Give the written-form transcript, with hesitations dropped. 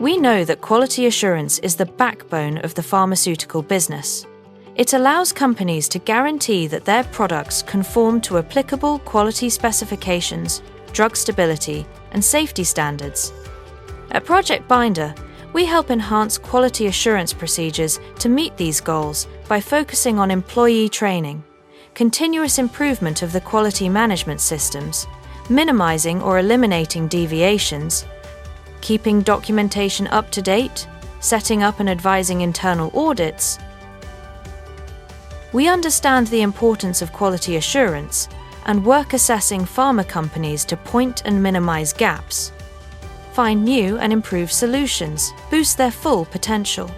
We know that quality assurance is the backbone of the pharmaceutical business. It allows companies to guarantee that their products conform to applicable quality specifications, drug stability, and safety standards. At Project Binder, we help enhance quality assurance procedures to meet these goals by focusing on employee training, continuous improvement of the quality management systems, minimizing or eliminating deviations, keeping documentation up to date, setting up and advising internal audits. We understand the importance of quality assurance and work assessing pharma companies to point and minimize gaps, find new and improved solutions, boost their full potential.